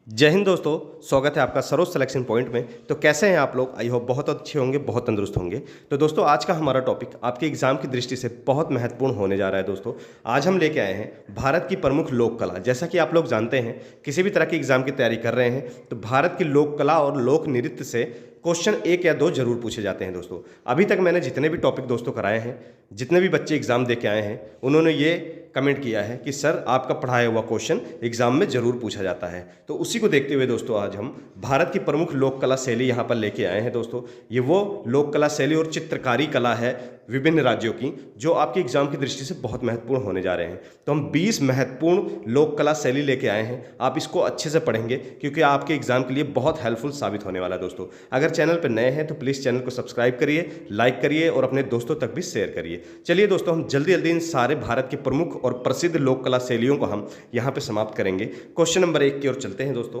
जय हिंद दोस्तों। स्वागत है आपका सरोज सिलेक्शन पॉइंट में। तो कैसे हैं आप लोग? आई होप बहुत अच्छे होंगे, बहुत तंदुरुस्त होंगे। तो दोस्तों आज का हमारा टॉपिक आपके एग्जाम की दृष्टि से बहुत महत्वपूर्ण होने जा रहा है। दोस्तों आज हम लेके आए हैं भारत की प्रमुख लोक कला। जैसा कि आप लोग जानते हैं, किसी भी तरह की एग्जाम की तैयारी कर रहे हैं तो भारत की लोक कला और लोक नृत्य से क्वेश्चन एक या दो जरूर पूछे जाते हैं। दोस्तों अभी तक मैंने जितने भी टॉपिक दोस्तों कराए हैं, जितने भी बच्चे एग्जाम दे के आए हैं, उन्होंने ये कमेंट किया है कि सर आपका पढ़ाया हुआ क्वेश्चन एग्जाम में जरूर पूछा जाता है। तो उसी को देखते हुए दोस्तों आज हम भारत की प्रमुख लोक कला शैली यहाँ पर लेके आए हैं। दोस्तों ये वो लोक कला शैली और चित्रकारी कला है विभिन्न राज्यों की, जो आपके एग्जाम की दृष्टि से बहुत महत्वपूर्ण होने जा रहे हैं। तो हम 20 महत्वपूर्ण लोक कला शैली लेके आए हैं। आप इसको अच्छे से पढ़ेंगे क्योंकि आपके एग्जाम के लिए बहुत हेल्पफुल साबित होने वाला है। दोस्तों अगर चैनल पर नए हैं तो प्लीज़ चैनल को सब्सक्राइब करिए, लाइक करिए और अपने दोस्तों तक भी शेयर करिए। चलिए दोस्तों हम जल्दी जल्दी इन सारे भारत के प्रमुख और प्रसिद्ध लोक कला शैलियों को हम यहाँ पे समाप्त करेंगे। क्वेश्चन नंबर 1 की ओर चलते हैं दोस्तों।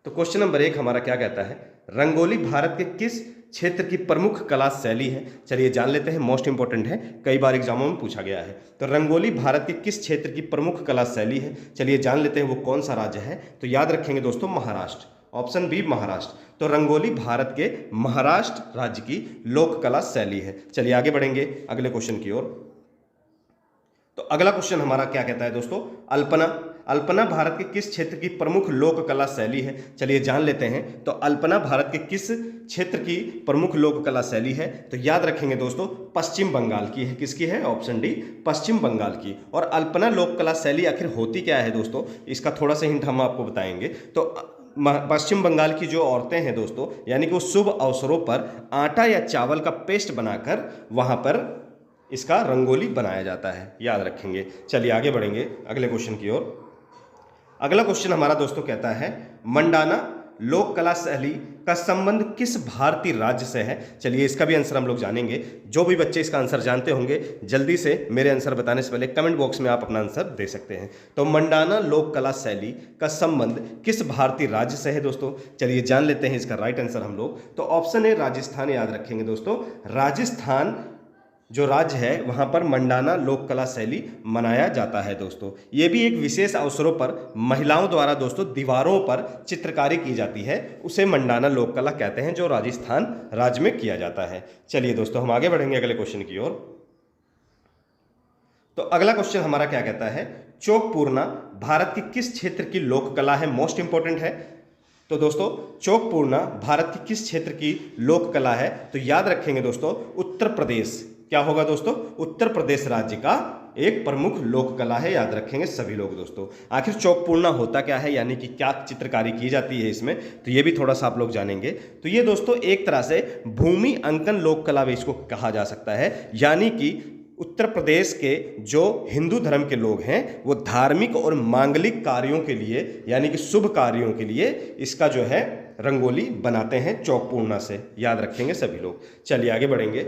तो क्वेश्चन नंबर 1 हमारा क्या कहता है? रंगोली भारत के किस क्षेत्र की प्रमुख कला शैली है? चलिए जान लेते हैं, मोस्ट इंपॉर्टेंट है, कई बार एग्जामों में पूछा गया है। तो रंगोली भारत के किस क्षेत्र की प्रमुख कला शैली है? चलिए जान लेते हैं वो कौन सा राज्य है। तो याद रखेंगे दोस्तों महाराष्ट्र, ऑप्शन बी महाराष्ट्र। तो रंगोली भारत के महाराष्ट्र राज्य की लोक कला शैली है। चलिए आगे बढ़ेंगे अगले क्वेश्चन की ओर। तो अगला क्वेश्चन हमारा क्या कहता है दोस्तों? अल्पना। अल्पना भारत के किस क्षेत्र की प्रमुख लोक कला शैली है? चलिए जान लेते हैं। तो अल्पना भारत के किस क्षेत्र की प्रमुख लोक कला शैली है? तो याद रखेंगे दोस्तों पश्चिम बंगाल की है। किसकी है? ऑप्शन डी पश्चिम बंगाल की। और अल्पना लोक कला शैली आखिर होती क्या है दोस्तों, इसका थोड़ा सा हिंट हम आपको बताएंगे। तो पश्चिम बंगाल की जो औरतें हैं दोस्तों, यानी कि वो शुभ अवसरों पर आटा या चावल का पेस्ट बनाकर वहां पर इसका रंगोली बनाया जाता है, याद रखेंगे। चलिए आगे बढ़ेंगे अगले क्वेश्चन की ओर। अगला क्वेश्चन हमारा दोस्तों कहता है मंडाना लोक कला शैली का संबंध किस भारतीय राज्य से है? चलिए इसका भी आंसर हम लोग जानेंगे। जो भी बच्चे इसका आंसर जानते होंगे जल्दी से मेरे आंसर बताने से पहले कमेंट बॉक्स में आप अपना आंसर दे सकते हैं। तो मंडाना लोक कला शैली का संबंध किस भारतीय राज्य से है दोस्तों? चलिए जान लेते हैं इसका राइट आंसर हम लोग। तो ऑप्शन ए राजस्थान, याद रखेंगे दोस्तों राजस्थान जो राज्य है वहां पर मंडाना लोक कला शैली मनाया जाता है। दोस्तों ये भी एक विशेष अवसरों पर महिलाओं द्वारा दोस्तों दीवारों पर चित्रकारी की जाती है, उसे मंडाना लोक कला कहते हैं, जो राजस्थान राज्य में किया जाता है। चलिए दोस्तों हम आगे बढ़ेंगे अगले क्वेश्चन की ओर। तो अगला क्वेश्चन हमारा क्या कहता है? चौक पूर्णा भारत की किस क्षेत्र की लोक कला है? मोस्ट इंपॉर्टेंट है। तो दोस्तों चौक पूर्णा भारत की किस क्षेत्र की लोक कला है? तो याद रखेंगे दोस्तों उत्तर प्रदेश। क्या होगा दोस्तों? उत्तर प्रदेश राज्य का एक प्रमुख लोक कला है, याद रखेंगे सभी लोग। दोस्तों आखिर चौक पूर्णा होता क्या है, यानी कि क्या चित्रकारी की जाती है इसमें, तो ये भी थोड़ा सा आप लोग जानेंगे। तो ये दोस्तों एक तरह से भूमि अंकन लोक कला भी इसको कहा जा सकता है, यानी कि उत्तर प्रदेश के जो हिंदू धर्म के लोग हैं वो धार्मिक और मांगलिक कार्यों के लिए, यानी कि शुभ कार्यों के लिए इसका जो है रंगोली बनाते हैं चौक पूर्णा से, याद रखेंगे सभी लोग। चलिए आगे बढ़ेंगे।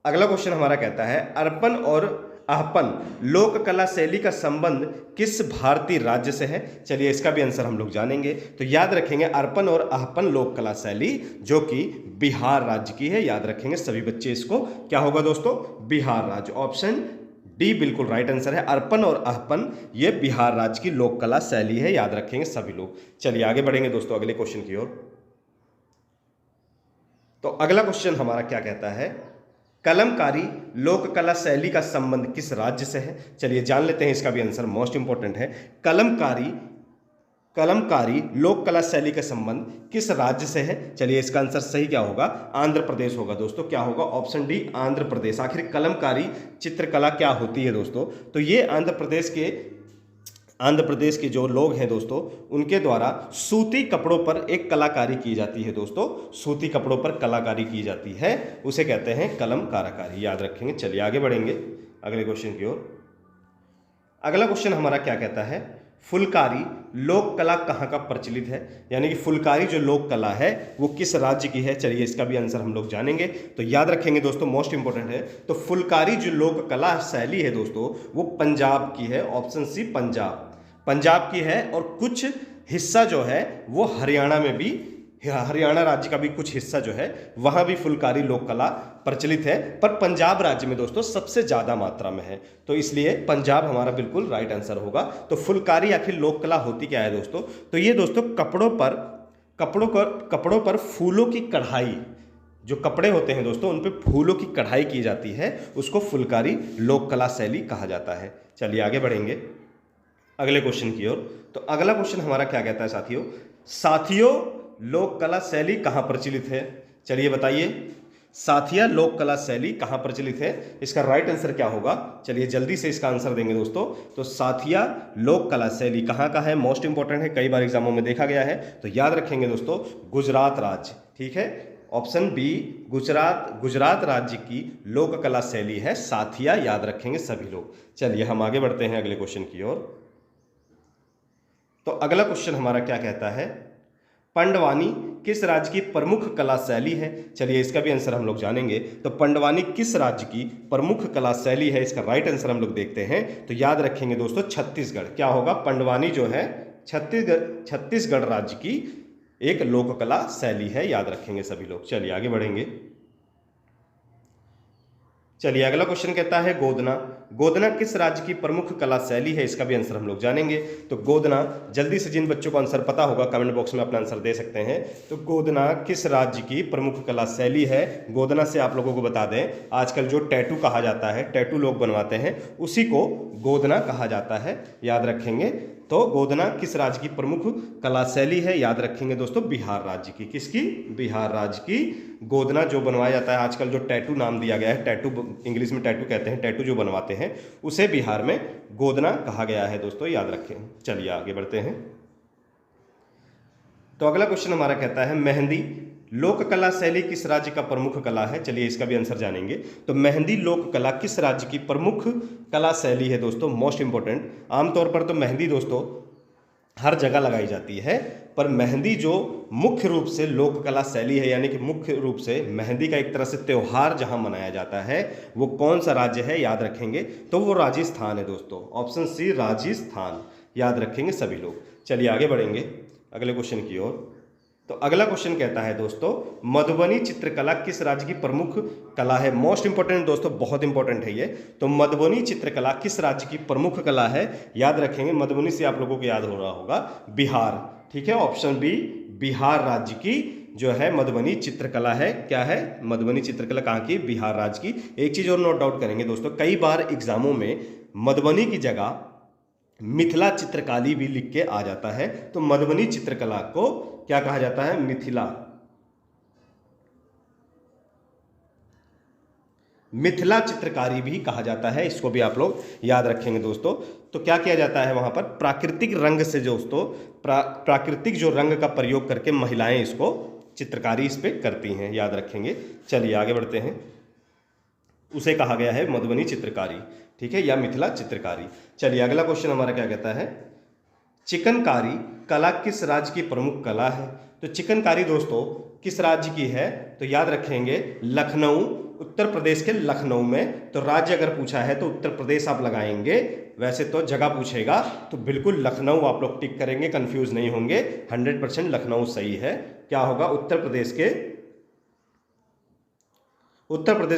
अगला क्वेश्चन हमारा कहता है अर्पण और आहपन लोक कला शैली का संबंध किस भारतीय राज्य से है? चलिए इसका भी आंसर हम लोग जानेंगे। तो याद रखेंगे अर्पण और आहपन लोक कला शैली जो कि बिहार राज्य की है, याद रखेंगे सभी बच्चे इसको। क्या होगा दोस्तों? बिहार राज्य, ऑप्शन डी बिल्कुल राइट आंसर है। अर्पण और आहपन ये बिहार राज्य की लोक कला शैली है, याद रखेंगे सभी लोग। चलिए आगे बढ़ेंगे दोस्तों अगले क्वेश्चन की ओर। तो अगला क्वेश्चन हमारा क्या कहता है? कलमकारी लोक कला शैली का संबंध किस राज्य से है? चलिए जान लेते हैं, इसका भी आंसर मोस्ट इंपॉर्टेंट है। कलमकारी लोक कला शैली का संबंध किस राज्य से है? चलिए इसका आंसर सही क्या होगा? आंध्र प्रदेश होगा दोस्तों। क्या होगा? Option D Andhra Pradesh. आखिर कलमकारी चित्रकला क्या होती है दोस्तों? तो ये आंध्र प्रदेश के जो लोग हैं दोस्तों उनके द्वारा सूती कपड़ों पर एक कलाकारी की जाती है। दोस्तों सूती कपड़ों पर कलाकारी की जाती है, उसे कहते हैं कलमकाराकारी, याद रखेंगे। चलिए आगे बढ़ेंगे अगले क्वेश्चन की ओर। अगला क्वेश्चन हमारा क्या कहता है? फुलकारी लोक कला कहाँ का प्रचलित है? यानी कि फुलकारी जो लोक कला है वो किस राज्य की है? चलिए इसका भी आंसर हम लोग जानेंगे। तो याद रखेंगे दोस्तों मोस्ट इंपॉर्टेंट है। तो फुलकारी जो लोक कला शैली है दोस्तों वो पंजाब की है, ऑप्शन सी पंजाब की है। और कुछ हिस्सा जो है वो हरियाणा में भी हरियाणा राज्य का भी कुछ हिस्सा जो है वहां भी फुलकारी लोक कला प्रचलित है, पर पंजाब राज्य में दोस्तों सबसे ज्यादा मात्रा में है, तो इसलिए पंजाब हमारा बिल्कुल राइट आंसर होगा। तो फुलकारी आखिर लोक कला होती क्या है दोस्तों? तो ये दोस्तों कपड़ों पर फूलों की कढ़ाई, जो कपड़े होते हैं दोस्तों उन पे फूलों की कढ़ाई की जाती है, उसको फुलकारी लोक कला शैली कहा जाता है। चलिए आगे बढ़ेंगे अगले क्वेश्चन की ओर। तो अगला क्वेश्चन हमारा क्या कहता है साथियों लोक कला शैली कहां प्रचलित है? चलिए बताइए, साथिया लोक कला शैली कहां प्रचलित है? इसका राइट आंसर क्या होगा? चलिए जल्दी से इसका आंसर देंगे दोस्तों। तो साथिया लोक कला शैली कहां का है? मोस्ट इंपॉर्टेंट है, कई बार एग्जामों में देखा गया है, तो याद रखेंगे दोस्तों गुजरात राज्य। ठीक है, ऑप्शन बी गुजरात राज्य की लोक कला शैली है साथिया, याद रखेंगे सभी लोग। चलिए हम आगे बढ़ते हैं अगले क्वेश्चन की ओर। तो अगला क्वेश्चन हमारा क्या कहता है, पंडवानी किस राज्य की प्रमुख कला शैली है? चलिए इसका भी आंसर हम लोग जानेंगे। तो पंडवानी किस राज्य की प्रमुख कला शैली है? इसका राइट आंसर हम लोग देखते हैं। तो याद रखेंगे दोस्तों छत्तीसगढ़। क्या होगा? पंडवानी जो है छत्तीसगढ़ राज्य की एक लोक कला शैली है, याद रखेंगे सभी लोग। चलिए आगे बढ़ेंगे। चलिए अगला क्वेश्चन कहता है गोदना किस राज्य की प्रमुख कला शैली है? इसका भी आंसर हम लोग जानेंगे। तो गोदना, जल्दी से जिन बच्चों को आंसर पता होगा कमेंट बॉक्स में अपना आंसर दे सकते हैं। तो गोदना किस राज्य की प्रमुख कला शैली है? गोदना से आप लोगों को बता दें, आजकल जो टैटू कहा जाता है, टैटू लोग बनवाते हैं, उसी को गोदना कहा जाता है, याद रखेंगे। तो गोदना किस राज्य की प्रमुख कला शैली है? याद रखेंगे दोस्तों बिहार राज्य की। किसकी? बिहार राज्य की गोदना जो बनवाया जाता है, आजकल जो टैटू नाम दिया गया है, टैटू इंग्लिश में टैटू कहते हैं, टैटू जो बनवाते हैं उसे बिहार में गोदना कहा गया है दोस्तों, याद रखें। चलिए आगे बढ़ते हैं। तो अगला क्वेश्चन हमारा कहता है मेहंदी लोक कला शैली किस राज्य का प्रमुख कला है? चलिए इसका भी आंसर जानेंगे। तो मेहंदी लोक कला किस राज्य की प्रमुख कला शैली है दोस्तों? Most important. आमतौर पर तो मेहंदी दोस्तों हर जगह लगाई जाती है, पर मेहंदी जो मुख्य रूप से लोक कला शैली है, यानी कि मुख्य रूप से मेहंदी का एक तरह से त्योहार जहां मनाया जाता है, वो कौन सा राज्य है? याद रखेंगे तो वो राजस्थान है दोस्तों। ऑप्शन सी राजस्थान, याद रखेंगे सभी लोग। चलिए आगे बढ़ेंगे अगले क्वेश्चन की ओर। तो अगला क्वेश्चन कहता है दोस्तों मधुबनी चित्रकला किस राज्य की प्रमुख कला है? मोस्ट इंपॉर्टेंट दोस्तों, बहुत इंपॉर्टेंट है ये। तो मधुबनी चित्रकला किस राज्य की प्रमुख कला है? याद रखेंगे, मधुबनी से आप लोगों को याद हो रहा होगा बिहार। ठीक है, ऑप्शन बी बिहार राज्य की जो है मधुबनी चित्रकला है। क्या है? मधुबनी चित्रकला कहाँ की? बिहार राज्य की। एक चीज और नोट डाउन करेंगे दोस्तों, कई बार एग्जामों में मधुबनी की जगह मिथिला चित्रकारी भी लिख के आ जाता है। तो मधुबनी चित्रकला को क्या कहा जाता है? मिथिला चित्रकारी भी कहा जाता है, इसको भी आप लोग याद रखेंगे दोस्तों। तो क्या किया जाता है वहां पर? प्राकृतिक रंग से दोस्तों प्राकृतिक जो रंग का प्रयोग करके महिलाएं इसको चित्रकारी इस पे करती हैं, याद रखेंगे। चलिए आगे बढ़ते हैं। उसे कहा गया है मधुबनी चित्रकारी, ठीक है, या मिथिला चित्रकारी। चलिए अगला क्वेश्चन हमारा क्या कहता है, चिकनकारी कला किस राज्य की प्रमुख कला है? तो चिकनकारी दोस्तों किस राज्य की है? तो याद रखेंगे लखनऊ, उत्तर प्रदेश के लखनऊ में। तो राज्य अगर पूछा है तो उत्तर प्रदेश आप लगाएंगे, वैसे तो जगह पूछेगा तो बिल्कुल लखनऊ आप लोग टिक करेंगे, कंफ्यूज नहीं होंगे। 100% लखनऊ सही है। क्या होगा? उत्तर प्रदेश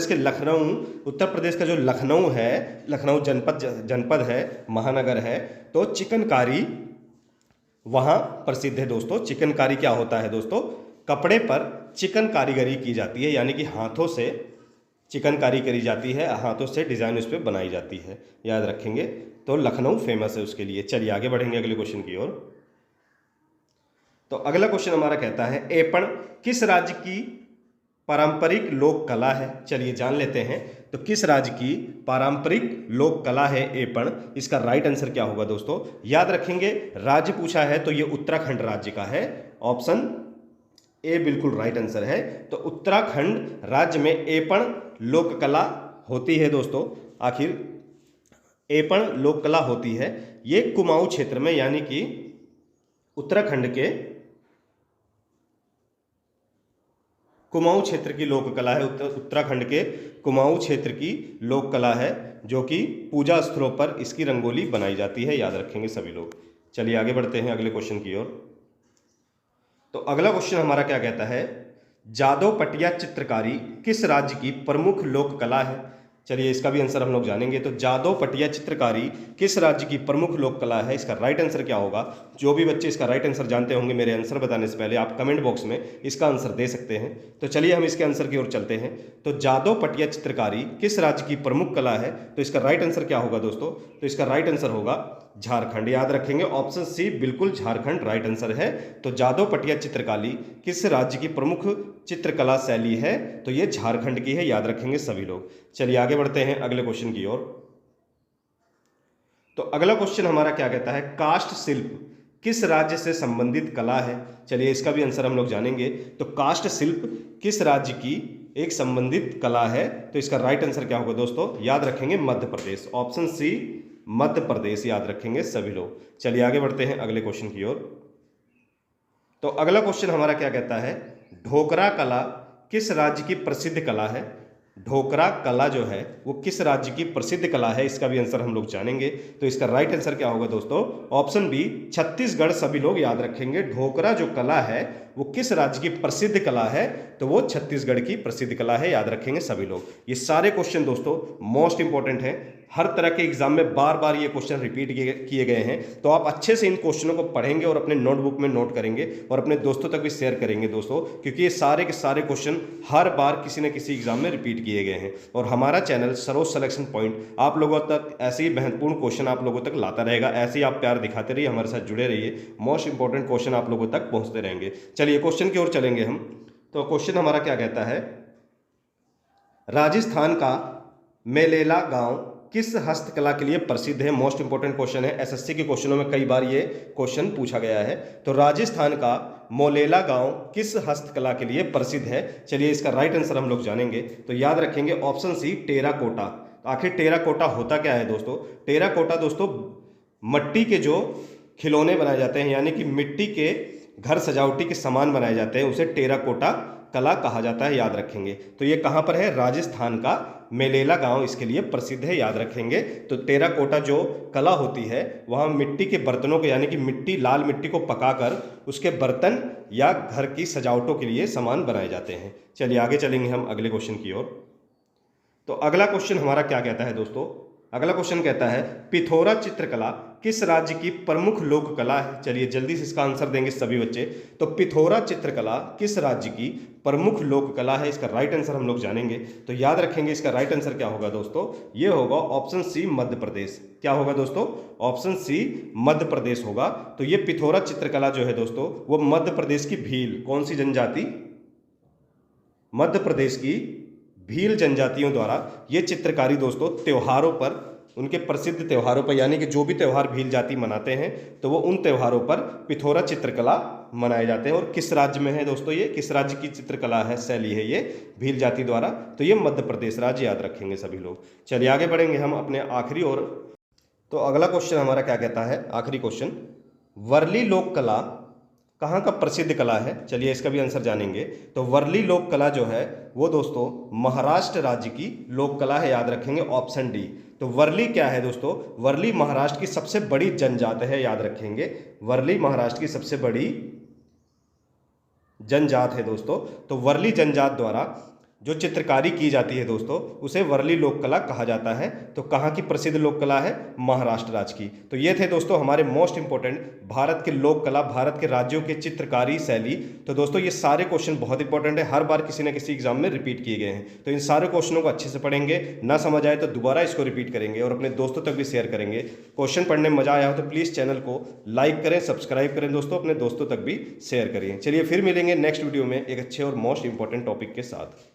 के लखनऊ, उत्तर प्रदेश का जो लखनऊ है, लखनऊ जनपद है, महानगर है, तो चिकनकारी वहां प्रसिद्ध है दोस्तों। चिकनकारी क्या होता है दोस्तों? कपड़े पर चिकन कारीगरी की जाती है, यानी कि हाथों से चिकनकारी करी जाती है, हाथों से डिजाइन उस पर बनाई जाती है, याद रखेंगे। तो लखनऊ फेमस है उसके लिए। चलिए आगे बढ़ेंगे अगले क्वेश्चन की ओर। तो अगला क्वेश्चन हमारा कहता है एपण किस राज्य की पारंपरिक लोक कला है? चलिए जान लेते हैं। तो किस राज्य की पारंपरिक लोक कला है एपण? इसका राइट आंसर क्या होगा दोस्तों? याद रखेंगे, राज्य पूछा है तो ये उत्तराखंड राज्य का है। ऑप्शन ए बिल्कुल राइट आंसर है। तो उत्तराखंड राज्य में एपण लोक कला होती है दोस्तों। आखिर एपण लोक कला होती है, ये कुमाऊं क्षेत्र में, यानी कि उत्तराखंड के कुमाऊं क्षेत्र की लोक कला है। उत्तराखंड के कुमाऊं क्षेत्र की लोक कला है, जो कि पूजा स्थलों पर इसकी रंगोली बनाई जाती है, याद रखेंगे सभी लोग। चलिए आगे बढ़ते हैं अगले क्वेश्चन की ओर। तो अगला क्वेश्चन हमारा क्या कहता है, जादव पटिया चित्रकारी किस राज्य की प्रमुख लोक कला है। चलिए इसका भी आंसर हम लोग जानेंगे। तो जादव पटिया चित्रकारी किस राज्य की प्रमुख लोक कला है, इसका राइट आंसर क्या होगा। जो भी बच्चे इसका राइट आंसर जानते होंगे, मेरे आंसर बताने से पहले आप कमेंट बॉक्स में इसका आंसर दे सकते हैं। तो चलिए हम इसके आंसर की ओर चलते हैं। तो जादव पटिया चित्रकारी किस राज्य की प्रमुख कला है, तो इसका राइट आंसर क्या होगा दोस्तों। तो इसका राइट आंसर होगा झारखंड। याद रखेंगे ऑप्शन सी बिल्कुल झारखंड राइट आंसर है। तो जादव पटिया चित्रकारी किस राज्य की प्रमुख चित्रकला शैली है, तो ये झारखंड की है। याद रखेंगे सभी लोग। चलिए आगे बढ़ते हैं अगले क्वेश्चन की ओर। तो अगला क्वेश्चन हमारा क्या कहता है, काष्ठ शिल्प किस राज्य से संबंधित कला है। चलिए इसका भी आंसर हम लोग जानेंगे। तो काष्ठ शिल्प किस राज्य की एक संबंधित कला है, तो इसका राइट आंसर क्या होगा दोस्तों। याद रखेंगे मध्य प्रदेश, ऑप्शन सी मध्य प्रदेश। याद रखेंगे सभी लोग। चलिए आगे बढ़ते हैं अगले क्वेश्चन की ओर। तो अगला क्वेश्चन हमारा क्या कहता है, ढोकरा कला किस राज्य की प्रसिद्ध कला है। ढोकरा कला जो है वो किस राज्य की प्रसिद्ध कला है, इसका भी आंसर हम लोग जानेंगे। तो इसका राइट आंसर क्या होगा दोस्तों, ऑप्शन बी छत्तीसगढ़। सभी लोग याद रखेंगे ढोकरा जो कला है वो किस राज्य की प्रसिद्ध कला है, तो वो छत्तीसगढ़ की प्रसिद्ध कला है। याद रखेंगे सभी लोग। ये सारे क्वेश्चन दोस्तों मोस्ट इंपॉर्टेंट हैं। हर तरह के एग्जाम में बार बार ये क्वेश्चन रिपीट किए गए हैं। तो आप अच्छे से इन क्वेश्चनों को पढ़ेंगे और अपने नोटबुक में नोट करेंगे और अपने दोस्तों तक भी शेयर करेंगे दोस्तों, क्योंकि ये सारे के सारे क्वेश्चन हर बार किसी न किसी एग्जाम में रिपीट किए गए हैं। और हमारा चैनल सरोज सिलेक्शन पॉइंट आप लोगों तक ऐसे ही महत्वपूर्ण क्वेश्चन आप लोगों तक लाता रहेगा। ऐसे ही आप प्यार दिखाते रहिए, हमारे साथ जुड़े रहिए, मोस्ट इंपॉर्टेंट क्वेश्चन आप लोगों तक पहुंचते रहेंगे। चलिए क्वेश्चन की ओर चलेंगे हम। तो क्वेश्चन हमारा क्या कहता है, राजस्थान का मेलेला गांव किस हस्तकला के लिए प्रसिद्ध है। मोस्ट इंपोर्टेंट क्वेश्चन है, एसएससी के क्वेश्चनों में कई बार ये क्वेश्चन पूछा गया है। तो राजस्थान का मोलेला गांव किस हस्तकला के लिए प्रसिद्ध है। चलिए इसका राइट आंसर हम लोग जानेंगे। तो याद रखेंगे ऑप्शन सी टेराकोटा। आखिर टेराकोटा होता क्या है दोस्तों। टेराकोटा दोस्तों मिट्टी के जो खिलौने बनाए जाते हैं, यानी कि मिट्टी के घर सजावटी के सामान बनाए जाते हैं, उसे टेराकोटा कला कहा जाता है। याद रखेंगे। तो ये कहाँ पर है, राजस्थान का मेलेला गांव इसके लिए प्रसिद्ध है। याद रखेंगे। तो टेराकोटा जो कला होती है वहाँ मिट्टी के बर्तनों को, यानी कि मिट्टी लाल मिट्टी को पकाकर उसके बर्तन या घर की सजावटों के लिए सामान बनाए जाते हैं। चलिए आगे चलेंगे हम अगले क्वेश्चन की ओर। तो अगला क्वेश्चन हमारा क्या कहता है दोस्तों, अगला क्वेश्चन कहता है पिथौरा चित्रकला किस राज्य की प्रमुख लोक कला है। चलिए जल्दी से इसका आंसर देंगे सभी बच्चे। तो पिथौरा चित्रकला किस राज्य की प्रमुख लोक कला है, इसका राइट आंसर हम लोग जानेंगे। तो याद रखेंगे इसका राइट आंसर क्या होगा दोस्तों, ये होगा ऑप्शन सी मध्य प्रदेश। क्या होगा दोस्तों, ऑप्शन सी मध्य प्रदेश होगा। तो ये पिथौरा चित्रकला जो है दोस्तों वो मध्य प्रदेश की भील, कौन सी जनजाति, मध्य प्रदेश की भील जनजातियों द्वारा ये चित्रकारी दोस्तों त्योहारों पर, उनके प्रसिद्ध त्योहारों पर, यानी कि जो भी त्यौहार भील जाति मनाते हैं तो वो उन त्योहारों पर पिथौरा चित्रकला मनाए जाते हैं। और किस राज्य में है दोस्तों, ये किस राज्य की चित्रकला है, शैली है ये भील जाति द्वारा, तो ये मध्य प्रदेश राज्य। याद रखेंगे सभी लोग। चलिए आगे बढ़ेंगे हम अपने आखिरी ओर। तो अगला क्वेश्चन हमारा क्या कहता है, आखिरी क्वेश्चन, वर्ली लोक कला कहाँ का प्रसिद्ध कला है। चलिए इसका भी आंसर जानेंगे। तो वर्ली लोक कला जो है वो दोस्तों महाराष्ट्र राज्य की लोक कला है। याद रखेंगे ऑप्शन डी। तो वर्ली क्या है दोस्तों, वर्ली महाराष्ट्र की सबसे बड़ी जनजात है। याद रखेंगे वर्ली महाराष्ट्र की सबसे बड़ी जनजात है दोस्तों। तो वर्ली जनजात द्वारा जो चित्रकारी की जाती है दोस्तों उसे वर्ली लोक कला कहा जाता है। तो कहाँ की प्रसिद्ध लोक कला है, महाराष्ट्र राज्य की। तो ये थे दोस्तों हमारे मोस्ट इंपोर्टेंट भारत के लोक कला, भारत के राज्यों के चित्रकारी शैली। तो दोस्तों ये सारे क्वेश्चन बहुत इंपॉर्टेंट है, हर बार किसी न किसी एग्जाम में रिपीट किए गए हैं। तो इन सारे क्वेश्चनों को अच्छे से पढ़ेंगे, ना समझ आए तो दोबारा इसको रिपीट करेंगे और अपने दोस्तों तक भी शेयर करेंगे। क्वेश्चन पढ़ने में मजा आया हो तो प्लीज़ चैनल को लाइक करें, सब्सक्राइब करें दोस्तों, अपने दोस्तों तक भी शेयर करिए। चलिए फिर मिलेंगे नेक्स्ट वीडियो में एक अच्छे और मोस्ट इंपॉर्टेंट टॉपिक के साथ।